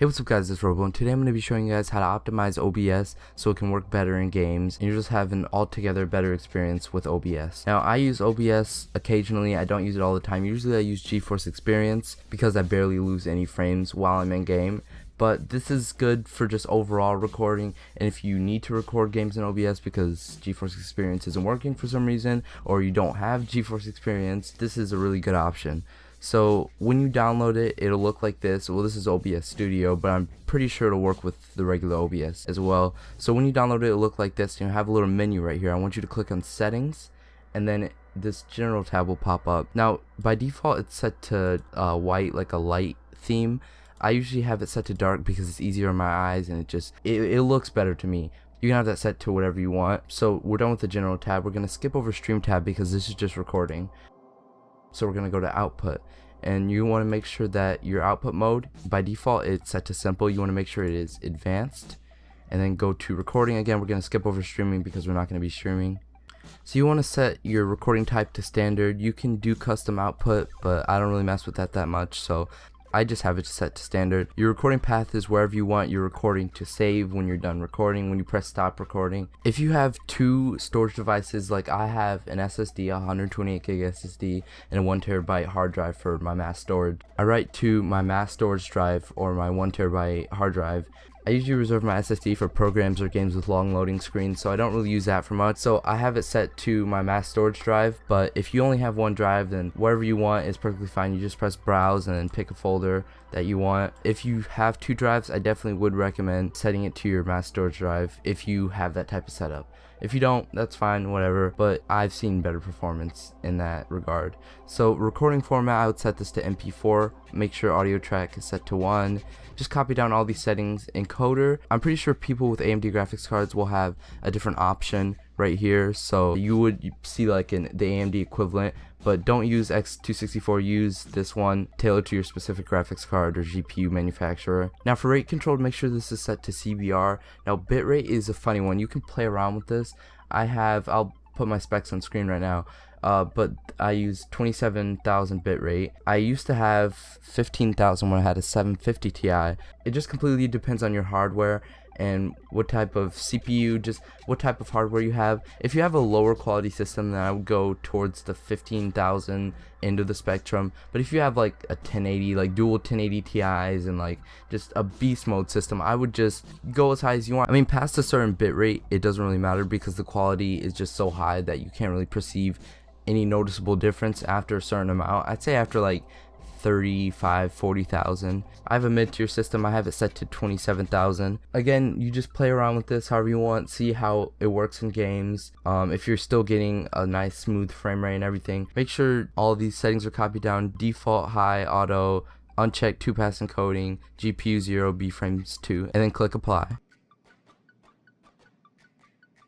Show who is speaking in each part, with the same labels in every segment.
Speaker 1: Hey, what's up guys, it's Robo, and today I'm going to be showing you guys how to optimize OBS so it can work better in games and you just have an altogether better experience with OBS. Now, I use OBS occasionally, I don't use it all the time. Usually I use GeForce Experience because I barely lose any frames while I'm in game. But this is good for just overall recording, and if you need to record games in OBS because GeForce Experience isn't working for some reason, or you don't have GeForce Experience, this is a really good option. So when you download it, it'll look like this. Well, this is OBS Studio, but I'm pretty sure it'll work with the regular OBS as well. So when you download it, it'll look like this. You have a little menu right here. I want you to click on Settings, and then this General tab will pop up. Now, by default, it's set to white, like a light theme. I usually have it set to dark because it's easier on my eyes, and it looks better to me. You can have that set to whatever you want. So we're done with the General tab. We're going to skip over Stream tab because this is just recording. So we're going to go to Output, and you want to make sure that your output mode, by default it's set to simple. You want to make sure it is advanced, and then go to recording. Again, we're going to skip over streaming because we're not going to be streaming. So you want to set your recording type to standard. You can do custom output, but I don't really mess with that much, so I just have it set to standard. Your recording path is wherever you want your recording to save when you're done recording, when you press stop recording. If you have two storage devices, like I have an SSD, a 128 gig SSD, and a 1TB hard drive for my mass storage, I write to my mass storage drive or my 1TB hard drive. I usually reserve my SSD for programs or games with long loading screens, so I don't really use that for much. So I have it set to my mass storage drive, but if you only have one drive, then whatever you want is perfectly fine. You just press browse and then pick a folder that you want. If you have two drives, I definitely would recommend setting it to your mass storage drive if you have that type of setup. If you don't, that's fine, whatever, but I've seen better performance in that regard. So recording format, I would set this to MP4, make sure audio track is set to 1, just copy down all these settings. Encoder, I'm pretty sure people with AMD graphics cards will have a different option right here, so you would see like the AMD equivalent, but don't use X264, use this one tailored to your specific graphics card or GPU manufacturer. Now for rate control, make sure this is set to CBR. Now bitrate is a funny one, you can play around with this. I'll put my specs on screen right now, but I use 27,000 bitrate. I used to have 15,000 when I had a 750 Ti. It just completely depends on your hardware and what type of CPU, just what type of hardware you have. If you have a lower quality system, then I would go towards the 15,000 end of the spectrum. But if you have like a 1080, like dual 1080 Ti's and like just a beast mode system, I would just go as high as you want. I mean, past a certain bit rate, it doesn't really matter because the quality is just so high that you can't really perceive any noticeable difference after a certain amount. I'd say after like 40,000. I have a mid-tier system. I have it set to 27,000. Again, you just play around with this however you want, see how it works in games. If you're still getting a nice smooth frame rate and everything, make sure all of these settings are copied down. Default high, auto, unchecked 2-pass encoding, GPU 0, B-frames 2, and then click apply.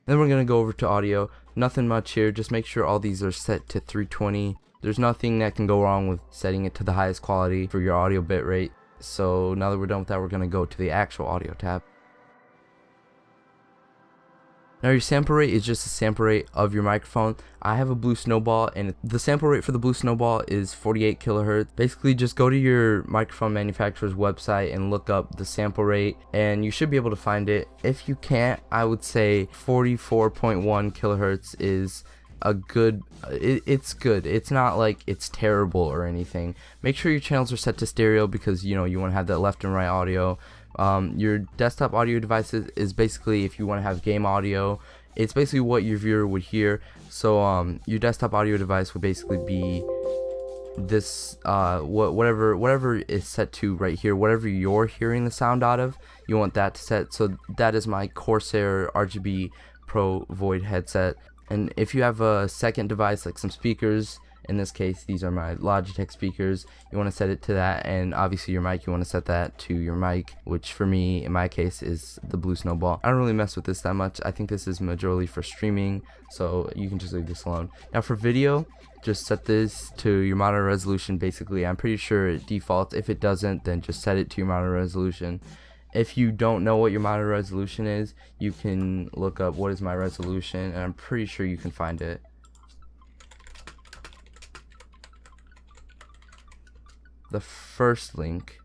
Speaker 1: Then we're gonna go over to audio. Nothing much here, just make sure all these are set to 320. There's nothing that can go wrong with setting it to the highest quality for your audio bitrate. So now that we're done with that, we're going to go to the actual audio tab. Now your sample rate is just a sample rate of your microphone. I have a Blue Snowball, and the sample rate for the Blue Snowball is 48 kilohertz. Basically, just go to your microphone manufacturer's website and look up the sample rate, and you should be able to find it. If you can't, I would say 44.1 kilohertz is a good, it's good. It's not like it's terrible or anything. Make sure your channels are set to stereo because you want to have that left and right audio. Your desktop audio devices is basically if you want to have game audio, it's basically what your viewer would hear. So your desktop audio device would basically be this, whatever is set to right here, whatever you're hearing the sound out of, you want that to set. So that is my Corsair RGB Pro Void headset. And if you have a second device, like some speakers, in this case these are my Logitech speakers, you want to set it to that. And obviously your mic, you want to set that to your mic, which for me in my case is the Blue Snowball. I don't really mess with this that much. I think this is majorly for streaming, so you can just leave this alone. Now for video, just set this to your monitor resolution. Basically, I'm pretty sure it defaults. If it doesn't, then just set it to your monitor resolution. If you don't know what your monitor resolution is, you can look up what is my resolution, and I'm pretty sure you can find it. The first link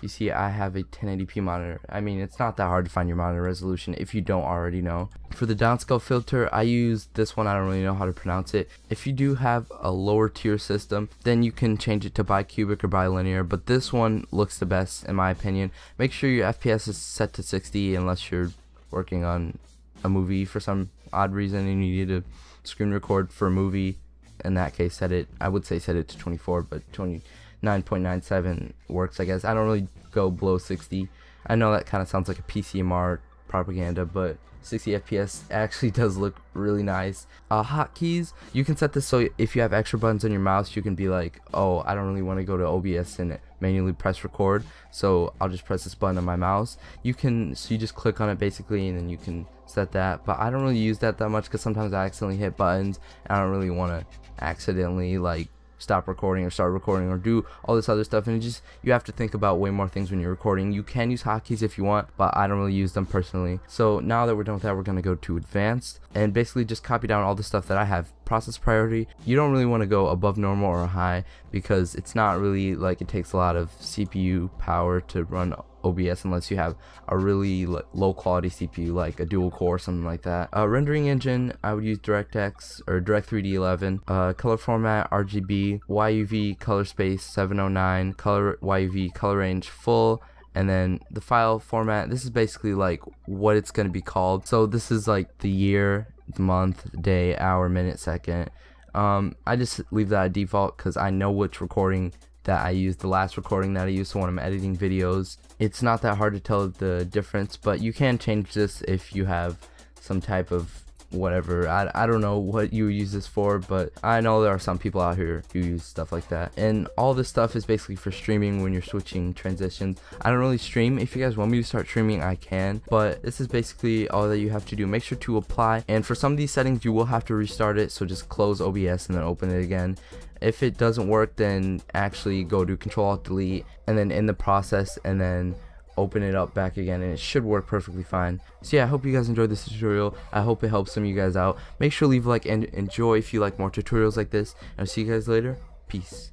Speaker 1: you see I have a 1080p monitor. I mean, it's not that hard to find your monitor resolution if you don't already know. For the downscale filter, I use this one. I don't really know how to pronounce it. If you do have a lower tier system, then you can change it to bicubic or bilinear, but this one looks the best in my opinion. Make sure your FPS is set to 60 unless you're working on a movie for some odd reason and you need to screen record for a movie. In that case, I would say set it to 24, but 29.97 works, I guess. I don't really go below 60. I know that kind of sounds like a PCMR propaganda, but 60 FPS actually does look really nice. Hotkeys, you can set this so if you have extra buttons on your mouse, you can be like, oh, I don't really want to go to OBS and manually press record, so I'll just press this button on my mouse. You just click on it basically, and then you can set that. But I don't really use that much because sometimes I accidentally hit buttons and I don't really want to accidentally like stop recording or start recording or do all this other stuff, and you have to think about way more things when you're recording. You can use hotkeys if you want, but I don't really use them personally. So now that we're done with that, we're going to go to advanced and basically just copy down all the stuff that I have. Process priority, you don't really want to go above normal or high because it's not really like it takes a lot of CPU power to run OBS unless you have a really low quality CPU like a dual core or something like that. Rendering engine, I would use DirectX or Direct3D 11. Color format, RGB. YUV color space 709. Color YUV color range full. And then the file format, this is basically like what it's going to be called. So this is like the year, the month, day, hour, minute, second. I just leave that at default because I know which recording that I used, the last recording that I used, so when I'm editing videos, it's not that hard to tell the difference. But you can change this if you have some type of whatever. I don't know what you would use this for, but I know there are some people out here who use stuff like that. And all this stuff is basically for streaming when you're switching transitions. I don't really stream. If you guys want me to start streaming, I can, but this is basically all that you have to do. Make sure to apply, and for some of these settings you will have to restart it, so just close OBS and then open it again. If it doesn't work, then actually go to Control-Alt-Delete and then in the process and then open it up back again, and it should work perfectly fine. So yeah, I hope you guys enjoyed this tutorial. I hope it helps some of you guys out. Make sure to leave a like and enjoy if you like more tutorials like this, and I'll see you guys later. Peace.